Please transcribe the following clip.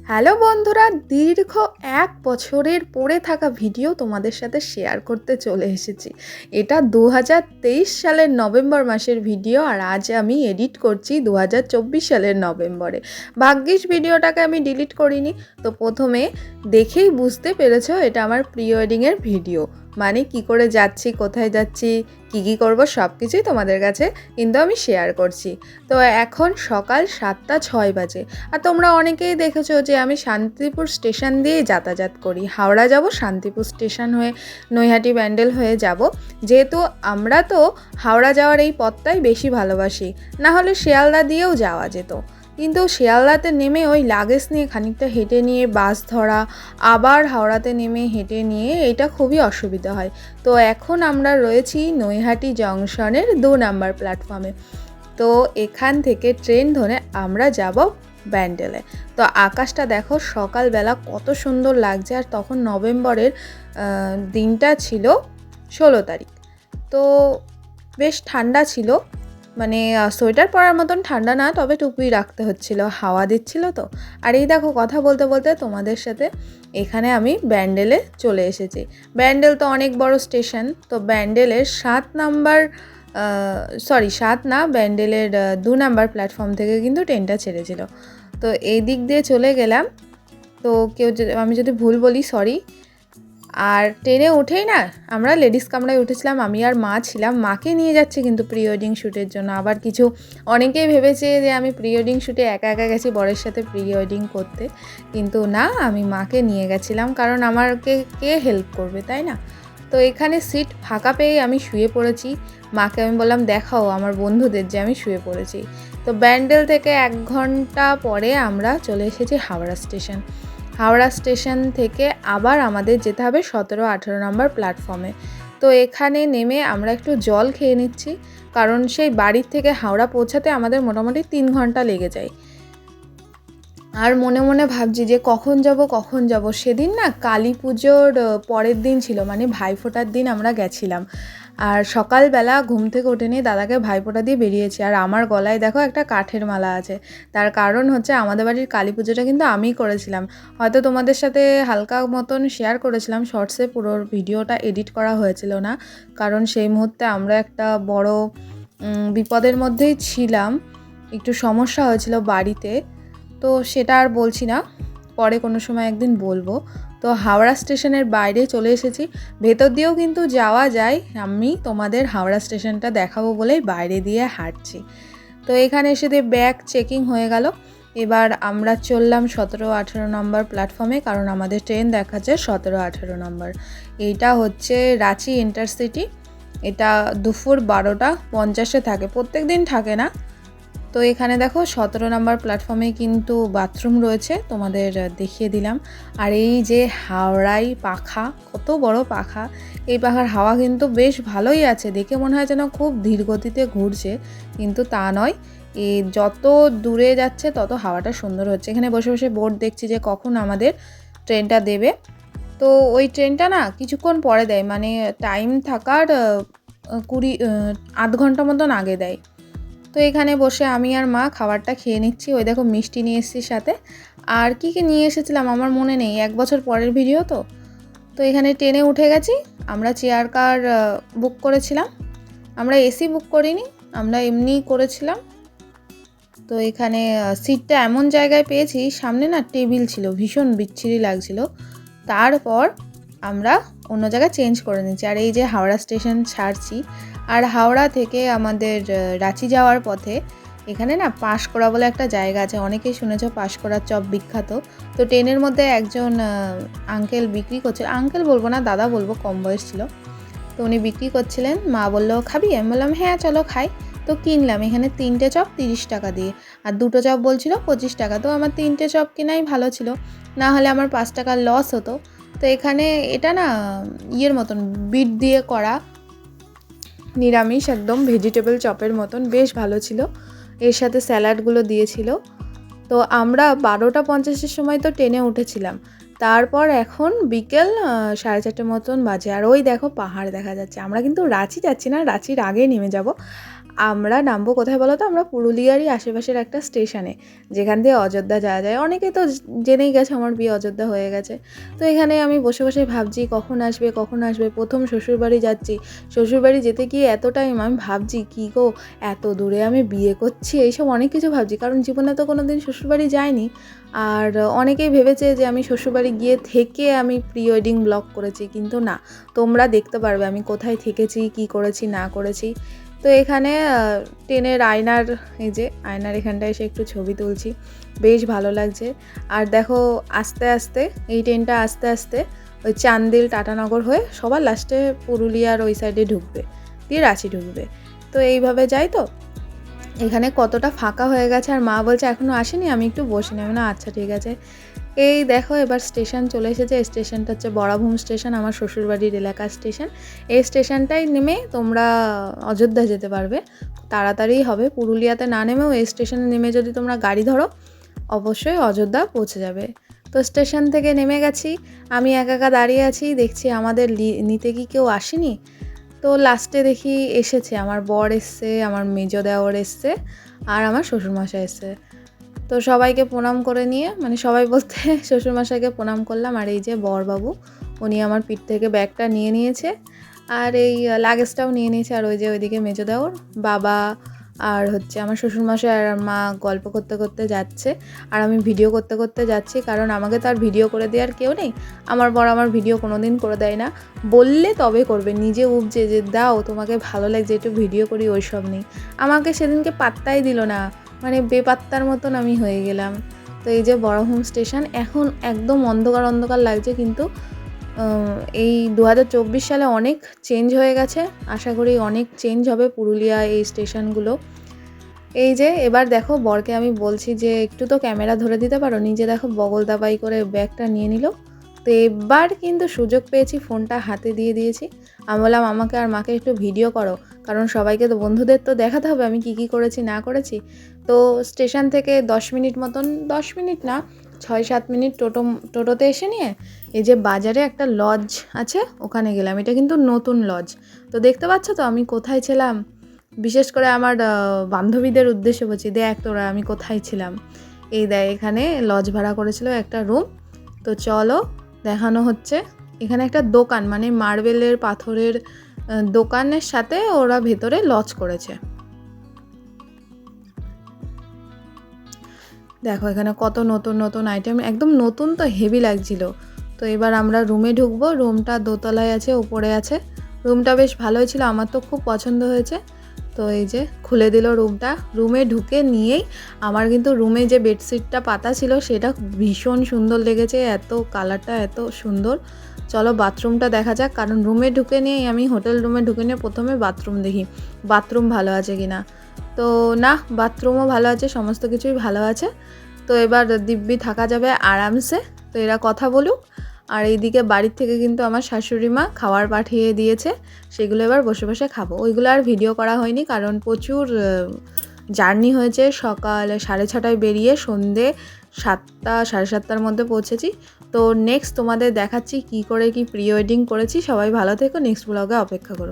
Hello বন্ধুরা, দীর্ঘ ১ বছরের পড়ে থাকা ভিডিও তোমাদের সাথে শেয়ার করতে চলে এসেছি। এটা ২০২৩ সালের নভেম্বর মাসের ভিডিও, আর আজ আমি এডিট করছি ২০২৪ সালের নভেম্বরে। ভাগ্যিস ভিডিওটাকে আমি ডিলিট করিনি। তো প্রথমে দেখেই বুঝতে পেরেছো এটা আমার প্রি ওয়েডিংয়ের ভিডিও। মানে কি করে যাচ্ছি, কোথায় যাচ্ছি, কী করবো সব কিছুই তোমাদের কাছে কিন্তু আমি শেয়ার করছি। তো এখন সকাল ৭টা ৬ বাজে। আর তোমরা অনেকেই দেখেছো যে আমি শান্তিপুর স্টেশন দিয়েই যাতায়াত করি। হাওড়া যাব, শান্তিপুর স্টেশন হয়ে নৈহাটি ব্যান্ডেল হয়ে যাব। যেহেতু আমরা তো হাওড়া যাওয়ার এই পথটাই বেশি ভালোবাসি, না হলে শিয়ালদা দিয়েও যাওয়া যেত। কিন্তু শিয়ালদাতে নেমে ওই লাগেজ নিয়ে খানিকটা হেঁটে নিয়ে বাস ধরা, আবার হাওড়াতে নেমে হেঁটে নিয়ে এটা খুবই অসুবিধা হয়। তো এখন আমরা রয়েছি নৈহাটি জংশনের ২ নাম্বার প্ল্যাটফর্মে। তো এখান থেকে ট্রেন ধরে আমরা যাব ব্যান্ডেলে। তো আকাশটা দেখো সকালবেলা কত সুন্দর লাগছে, আর তখন নভেম্বরের দিনটা ছিল ১৬ তারিখ। তো বেশ ঠান্ডা ছিল, মানে সোয়েটার পরার মতন ঠান্ডা না, তবে টুপি রাখতে হচ্ছিল, হাওয়া দিচ্ছিল তো। আর এই দেখো কথা বলতে বলতে তোমাদের সাথে এখানে আমি ব্যান্ডেলে চলে এসেছি। ব্যান্ডেল তো অনেক বড় স্টেশন। তো ব্যান্ডেলের ৭ না, ব্যান্ডেলের ২ নাম্বার প্ল্যাটফর্ম থেকে কিন্তু ট্রেনটা ছেড়েছিল। তো এই দিক দিয়ে চলে গেলাম। তো আমি যদি ভুল বলি সরি। আর ট্রেনে উঠেই না আমরা লেডিস কামরায় উঠেছিলাম, আমি আর মা ছিলাম। মাকে নিয়ে যাচ্ছি কিন্তু প্রি ওয়েডিং শ্যুটের জন্য। আবার অনেকেই ভেবেছে যে আমি প্রি ওয়েডিং শ্যুটে একা একা গেছি বরের সাথে প্রি ওয়েডিং করতে, কিন্তু না, আমি মাকে নিয়ে গেছিলাম, কারণ আমাকে কে হেল্প করবে, তাই না? তো এখানে সিট ফাঁকা পেয়ে আমি শুয়ে পড়েছি। মাকে আমি বললাম দেখাও আমার বন্ধুদের যে আমি শুয়ে পড়েছি। তো ব্যান্ডেল থেকে ১ ঘন্টা পরে আমরা চলে এসেছি হাওড়া স্টেশন। হাওড়া স্টেশন থেকে আবার আমাদের যেতে হবে ১৭-১৮ নম্বর প্ল্যাটফর্মে। তো এখানে নেমে আমরা একটু জল খেয়ে নিচ্ছি, কারণ সেই বাড়ির থেকে হাওড়া পৌঁছাতে আমাদের মোটামুটি ৩ ঘন্টা লেগে যায়। আর মনে মনে ভাবছি যে কখন যাব। সেদিন না কালী পুজোর পরের দিন ছিল, মানে ভাইফোঁটার দিন আমরা গেছিলাম। আর সকালবেলা ঘুম থেকে উঠে নিয়ে দাদাকে ভাইফোঁটা দিয়ে বেরিয়েছি। আর আমার গলায় দেখো একটা কাঠের মালা আছে। তার কারণ হচ্ছে আমাদের বাড়ির কালী পুজোটা কিন্তু আমিই করেছিলাম। হয়তো তোমাদের সাথে হালকা মতন শেয়ার করেছিলাম শর্টসে, পুরো ভিডিওটা এডিট করা হয়েছিল না, কারণ সেই মুহূর্তে আমরা একটা বড় বিপদের মধ্যেই ছিলাম। একটু সমস্যা হয়েছিল বাড়িতে, তো সেটা আর বলছি না, পরে কোনো সময় একদিন বলবো। তো হাওড়া স্টেশনের বাইরে চলে এসেছি। ভেতর দিয়েও কিন্তু যাওয়া যায়, আমি তোমাদের হাওড়া স্টেশনটা দেখাবো বলেই বাইরে দিয়ে হাঁটছি। তো এখানে এসে ব্যাগ চেকিং হয়ে গেল। এবার আমরা চললাম ১৭-১৮ নম্বর প্ল্যাটফর্মে, কারণ আমাদের ট্রেন দেখাচ্ছে ১৭-১৮ নম্বর। এইটা হচ্ছে রাঁচি ইন্টারসিটি। এটা দুপুর ১২টা ৫০-এ থাকে, প্রত্যেক দিন থাকে না। তো এখানে দেখো ১৭ নম্বর প্ল্যাটফর্মে কিন্তু বাথরুম রয়েছে, তোমাদের দেখিয়ে দিলাম। আর এই যে হাওড়াই পাখা, কত বড় পাখা! এই পাখার হাওয়া কিন্তু বেশ ভালোই আছে, দেখে মনে হয় যেন খুব ধীর গতিতে ঘুরছে, কিন্তু তা নয়। যত দূরে যাচ্ছে তত হাওয়াটা সুন্দর হচ্ছে। এখানে বসে বসে বোর্ড দেখছি যে কখন আমাদের ট্রেনটা দেবে। তো ওই ট্রেনটা না কিছুক্ষণ পরে দেয়, মানে টাইম থাকার ৮ ঘন্টা মতন আগে দেয়। তো এখানে বসে আমি আর মা খাবারটা খেয়ে নিচ্ছি। ওই দেখো মিষ্টি নিয়ে এসেছি সাথে। আর কী নিয়ে এসেছিলাম আমার মনে নেই, ১ বছর পরের ভিডিও তো। তো এখানে ট্রেনে উঠে গেছি। আমরা চেয়ার কার বুক করেছিলাম, আমরা এসি বুক করিনি, আমরা এমনিই করেছিলাম। তো এখানে সিটটা এমন জায়গায় পেয়েছি, সামনে না টেবিল ছিল, ভীষণ বিচ্ছিরি লাগছিল। তারপর আমরা অন্য জায়গায় চেঞ্জ করে নিচ্ছি। আর এই যে হাওড়া স্টেশন ছাড়ছি, আর হাওড়া থেকে আমাদের রাঁচি যাওয়ার পথে এখানে না পাঁশকুড়া বলে একটা জায়গা আছে, অনেকেই শুনেছ পাঁশকুড়ার চপ বিখ্যাত। তো ট্রেনের মধ্যে একজন আঙ্কেল বিক্রি করছিল, আঙ্কেল বলবো না দাদা বলবো, কম বয়স ছিল। তো উনি বিক্রি করছিলেন। মা বললো খাবি? আমি বললাম হ্যাঁ চলো খাই। তো কিনলাম এখানে 3টে চপ 30 টাকা দিয়ে, আর 2টো চপ বলছিল 25 টাকা। তো আমার 3টে চপ কেনাই ভালো ছিল, না হলে আমার 5 টাকার লস হতো। তো এখানে এটা না ইয়ের মতন বিট দিয়ে করা, নিরামিষ একদম ভেজিটেবল চপের মতন, বেশ ভালো ছিল। এর সাথে স্যালাডগুলো দিয়েছিল। তো আমরা 12টা 50-এর সময় তো ট্রেনে উঠেছিলাম। তারপর এখন বিকেল 4:30 মতন বাজে, আর ওই দেখো পাহাড় দেখা যাচ্ছে। আমরা কিন্তু রাঁচি যাচ্ছি না, রাঁচির আগে নেমে যাব। আমরা নামবো কোথায় বলো তো? আমরা পুরুলিয়ারই আশেপাশের একটা স্টেশনে, যেখান দিয়ে অযোধ্যা যাওয়া যায়। অনেকে তো জেনেই গেছে আমার বিয়ে অযোধ্যা হয়ে গেছে। তো এখানে আমি বসে বসে ভাবছি কখন আসবে। প্রথম শ্বশুরবাড়ি যাচ্ছি, শ্বশুরবাড়ি যেতে গিয়ে এত টাইম আমি ভাবছি কী গো, এত দূরে আমি বিয়ে করছি, এইসব অনেক কিছু ভাবছি, কারণ জীবনে তো কোনো দিন শ্বশুরবাড়ি যাইনি। আর অনেকেই ভেবেছে যে আমি শ্বশুরবাড়ি গিয়ে থেকে আমি প্রি ওয়েডিং ব্লগ করেছি, কিন্তু না, তোমরা দেখতে পারবে আমি কোথায় থেকেছি, কি করেছি না করেছি। তো এখানে ট্রেনের আয়নার, এই যে আয়নার এখানটায় এসে একটু ছবি তুলছি, বেশ ভালো লাগছে। আর দেখো আস্তে আস্তে এই ট্রেনটা আস্তে আস্তে ওই চান্দিল টাটানগর হয়ে সবার লাস্টে পুরুলিয়ার ওই সাইডে ঢুকবে, দিয়ে রাঁচি ঢুকবে। তো এইভাবে যাই। তো এখানে কতটা ফাঁকা হয়ে গেছে, আর মা বলছে এখনও আসেনি, আমি একটু বসে নেব না, আচ্ছা ঠিক আছে। এই দেখো এবার স্টেশন চলে এসেছে। স্টেশনটা হচ্ছে বড়াভূম স্টেশন, আমার শ্বশুরবাড়ির এলাকার স্টেশন। এই স্টেশনটাই নেমে তোমরা অযোধ্যা যেতে পারবে, তাড়াতাড়ি হবে। পুরুলিয়াতে না নেমেও এই স্টেশনে নেমে যদি তোমরা গাড়ি ধরো অবশ্যই অযোধ্যা পৌঁছে যাবে। তো স্টেশন থেকে নেমে গেছি, আমি একা একা দাঁড়িয়ে আছি, দেখছি আমাদের নিতে কি কেউ আসেনি। তো লাস্টে দেখি এসেছে, আমার বর এসছে, আমার মেজো দেওর এসছে, আর আমার শ্বশুরমশাই এসছে। তো সবাইকে প্রণাম করে নিয়ে, মানে সবাই বলতে শ্বশুরমশাইকে প্রণাম করলাম, আর এই যে বরবাবু উনি আমার পিঠ থেকে ব্যাগটা নিয়ে নিয়েছে, আর এই লাগেজটাও নিয়ে নিয়েছে। আর ওই যে ওইদিকে মেজো দেওর বাবা আর হচ্ছে আমার শ্বশুরমশাই আর মা গল্প করতে করতে যাচ্ছে, আর আমি ভিডিও করতে করতে যাচ্ছি, কারণ আমাকে তো আর ভিডিও করে দেওয়ার কেউ নেই। আমার বর আমার ভিডিও কোনো দিন করে দেয় না, বললে তবে করবে, নিজে উপজে যে দাও তোমাকে ভালো লাগছে একটু ভিডিও করি, ওইসব নেই। আমাকে সেদিনকে পাত্তাই দিল না, মানে বেপাত্তার মতন আমি হয়ে গেলাম। তো এই যে বড়াভূম স্টেশন, এখন একদম অন্ধকার অন্ধকার লাগছে, কিন্তু এই 2024 সালে অনেক চেঞ্জ হয়ে গেছে, আশা করি অনেক চেঞ্জ হবে পুরুলিয়া এই স্টেশনগুলো। এই যে এবার দেখো বরকে আমি বলছি যে একটু তো ক্যামেরা ধরে দিতে পারো, নিজে দেখো বগল দাবাই করে ব্যাগটা নিয়ে নিল। তো এবার কিন্তু সুযোগ পেয়েছি, ফোনটা হাতে দিয়ে দিয়েছি। আমি বললাম আমাকে আর মাকে একটু ভিডিও করো, কারণ সবাইকে তো বন্ধুদের তো দেখাতে হবে আমি কি করেছি না করেছি। তো স্টেশন থেকে 10 মিনিট মতন, 10 মিনিট না 6-7 মিনিট টোটোতে এসে নিয়ে এই যে বাজারে একটা লজ আছে ওখানে গেলাম। এটা কিন্তু নতুন লজ। তো দেখতে পাচ্ছ তো আমি কোথায় ছিলাম, বিশেষ করে আমার বান্ধবীদের উদ্দেশ্যে বলছি, দেখ তোরা আমি কোথায় ছিলাম। এই দেখ এখানে লজ ভাড়া করেছিল একটা রুম। তো চলো দেখানো হচ্ছে, এখানে একটা দোকান, মানে মার্বেলের পাথরের দোকানের সাথে ওরা ভেতরে লজ করেছে। দেখো এখানে কত নতুন নতুন আইটেম, একদম নতুন, তো হেভি লাগছিল। তো এবার আমরা রুমে ঢুকবো, রুমটা দোতলায় আছে, উপরে আছে। রুমটা বেশ ভালোই ছিল, আমার তো খুব পছন্দ হয়েছে। তো এই যে খুলে দিল রুমটা, রুমে ঢুকে নিয়েই আমার কিন্তু রুমে যে বেডশিটটা পাতা ছিল সেটা ভীষণ সুন্দর লেগেছে, এত কালারটা এত সুন্দর। চলো বাথরুমটা দেখা যাক, কারণ রুমে ঢুকে নিয়েই আমি হোটেল রুমে ঢুকে নিয়ে প্রথমে বাথরুম দেখি, বাথরুম ভালো আছে কিনা। তো না, বাথরুমও ভালো আছে, সমস্ত কিছুই ভালো আছে। তো এবার দিব্যি থাকা যাবে আরামসে। তো এরা কথা বলুক, আর এইদিকে বাড়ির থেকে কিন্তু আমার শাশুড়ি মা খাবার পাঠিয়ে দিয়েছে, সেগুলো এবার বসে বসে খাবো। ওইগুলো আর ভিডিও করা হয়নি, কারণ প্রচুর জার্নি হয়েছে। সকাল 6:30টায় বেরিয়ে সন্ধে 7টা 7:30টার মধ্যে পৌঁছেছি। তো নেক্সট তোমাদের দেখাচ্ছি কি করে কি প্রি ওয়েডিং করেছি। সবাই ভালো থেকো, নেক্সট ব্লগে অপেক্ষা করো।